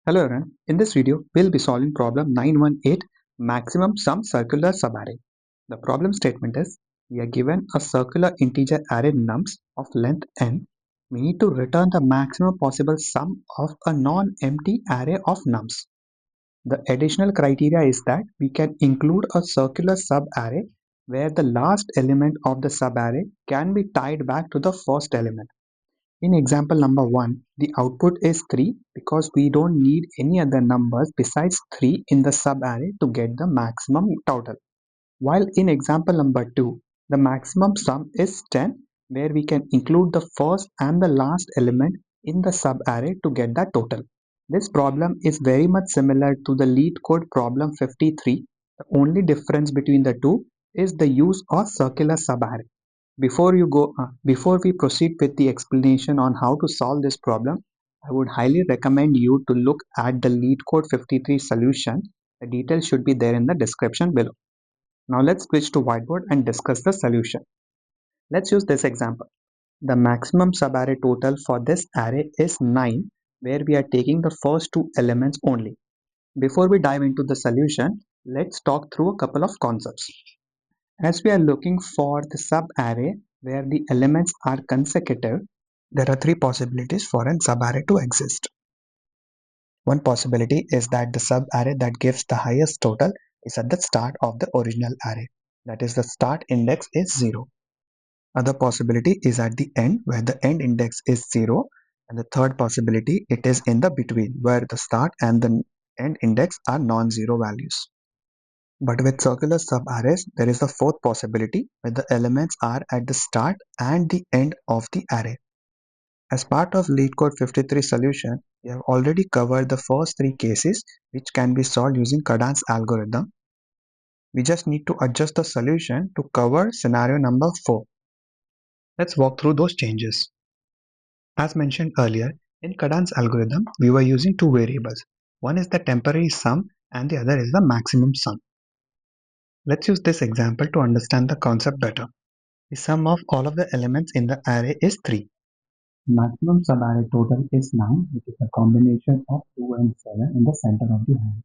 Hello everyone, in this video we'll be solving problem 918 maximum sum circular subarray. The problem statement is we are given a circular integer array nums of length n. We need to return the maximum possible sum of a non-empty array of nums. The additional criteria is that we can include a circular subarray where the last element of the subarray can be tied back to the first element. In example number 1, the output is 3 because we don't need any other numbers besides 3 in the subarray to get the maximum total. While in example number 2, the maximum sum is 10 where we can include the first and the last element in the subarray to get that total. This problem is very much similar to the LeetCode problem 53. The only difference between the two is the use of circular subarray. Before we proceed with the explanation on how to solve this problem, I would highly recommend you to look at the LeetCode 53 solution. The details should be there in the description below. Now let's switch to whiteboard and discuss the solution. Let's use this example. The maximum subarray total for this array is 9, where we are taking the first two elements only. Before we dive into the solution, let's talk through a couple of concepts. As we are looking for the subarray where the elements are consecutive, there are three possibilities for an subarray to exist. One possibility is that the subarray that gives the highest total is at the start of the original array. That is, the start index is 0. Other possibility is at the end where the end index is 0. And the third possibility, it is in the between where the start and the end index are non-zero values. But with circular subarrays, there is a fourth possibility where the elements are at the start and the end of the array. As part of LeetCode 53 solution, we have already covered the first three cases which can be solved using Kadane's algorithm. We just need to adjust the solution to cover scenario number 4. Let's walk through those changes. As mentioned earlier, in Kadane's algorithm, we were using two variables. One is the temporary sum and the other is the maximum sum. Let's use this example to understand the concept better. The sum of all of the elements in the array is 3. Maximum subarray total is 9, which is a combination of 2 and 7 in the center of the array.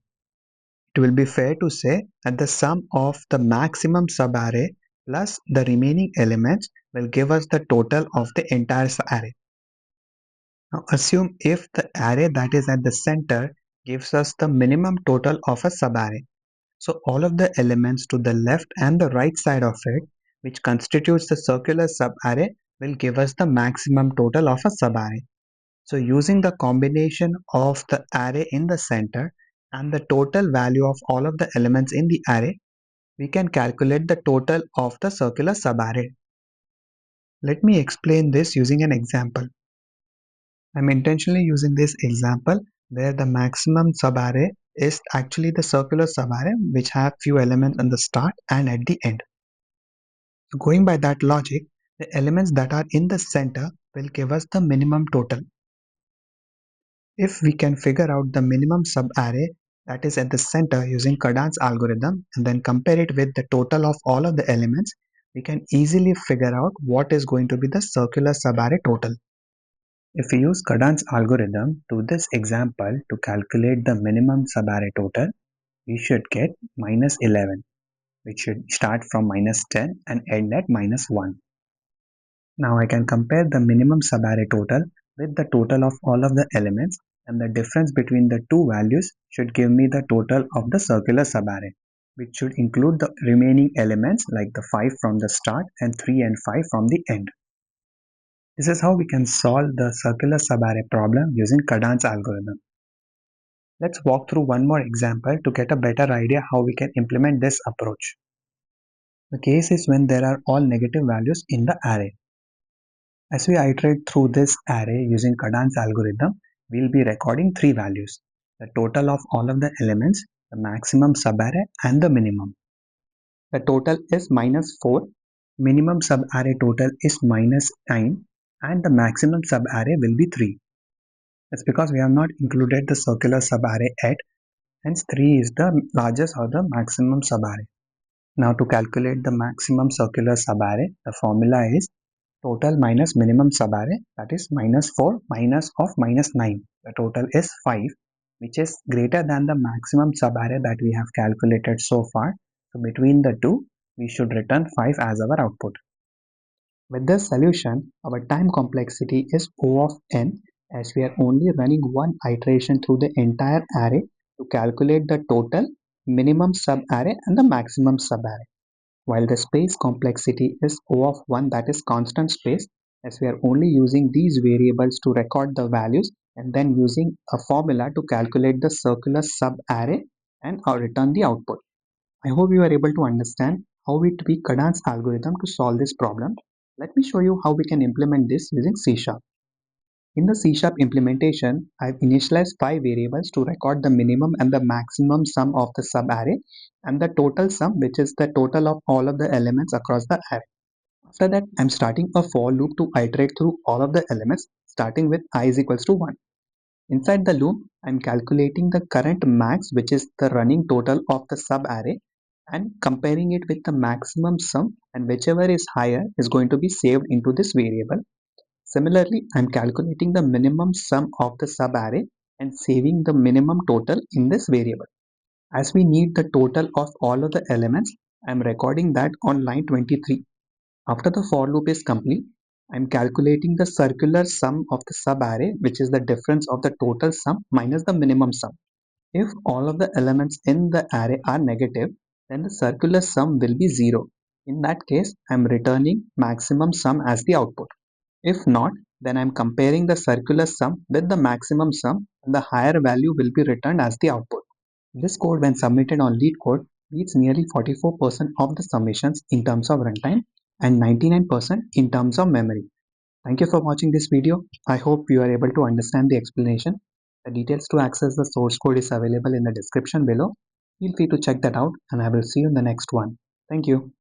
It will be fair to say that the sum of the maximum subarray plus the remaining elements will give us the total of the entire array. Now assume if the array that is at the center gives us the minimum total of a subarray. So all of the elements to the left and the right side of it, which constitutes the circular subarray, will give us the maximum total of a subarray. So using the combination of the array in the center and the total value of all of the elements in the array, we can calculate the total of the circular subarray. Let me explain this using an example. I'm intentionally using this example where the maximum subarray is actually the circular subarray which have few elements at the start and at the end. So going by that logic, the elements that are in the center will give us the minimum total. If we can figure out the minimum subarray that is at the center using Kadane's algorithm and then compare it with the total of all of the elements, we can easily figure out what is going to be the circular subarray total. If we use Kadane's algorithm to this example to calculate the minimum subarray total, we should get minus 11, which should start from minus 10 and end at minus 1. Now I can compare the minimum subarray total with the total of all of the elements, and the difference between the two values should give me the total of the circular subarray, which should include the remaining elements like the 5 from the start and 3 and 5 from the end. This is how we can solve the circular subarray problem using Kadane's algorithm. Let's walk through one more example to get a better idea how we can implement this approach. The case is when there are all negative values in the array. As we iterate through this array using Kadane's algorithm, we'll be recording three values: the total of all of the elements, the maximum subarray, and the minimum. The total is minus 4, minimum subarray total is minus 9, and the maximum subarray will be 3. That's because we have not included the circular subarray yet, hence 3 is the largest or the maximum subarray. Now to calculate the maximum circular subarray, the formula is total minus minimum subarray, that is minus 4 minus of minus 9. The total is 5. which is greater than the maximum subarray that we have calculated so far. So between the two, we should return 5 as our output. With this solution, our time complexity is O of n, as we are only running one iteration through the entire array to calculate the total, minimum subarray and the maximum subarray. While the space complexity is O of 1, that is constant space, as we are only using these variables to record the values and then using a formula to calculate the circular subarray and return the output. I hope you are able to understand how we tweak Kadane's algorithm to solve this problem. Let me show you how we can implement this using C Sharp. In the C Sharp implementation, I've initialized 5 variables to record the minimum and the maximum sum of the subarray and the total sum, which is the total of all of the elements across the array. After that, I'm starting a for loop to iterate through all of the elements, starting with I is equals to 1. Inside the loop, I'm calculating the current max, which is the running total of the subarray, and comparing it with the maximum sum, and whichever is higher is going to be saved into this variable. Similarly, I'm calculating the minimum sum of the subarray and saving the minimum total in this variable. As we need the total of all of the elements, I'm recording that on line 23. After the for loop is complete, I'm calculating the circular sum of the subarray, which is the difference of the total sum minus the minimum sum. If all of the elements in the array are negative, then the circular sum will be 0. In that case, I'm returning maximum sum as the output. If not, then I'm comparing the circular sum with the maximum sum, and the higher value will be returned as the output. This code, when submitted on LeetCode, beats nearly 44% of the submissions in terms of runtime and 99% in terms of memory. Thank you for watching this video. I hope you are able to understand the explanation. The details to access the source code is available in the description below. Feel free to check that out, and I will see you in the next one. Thank you.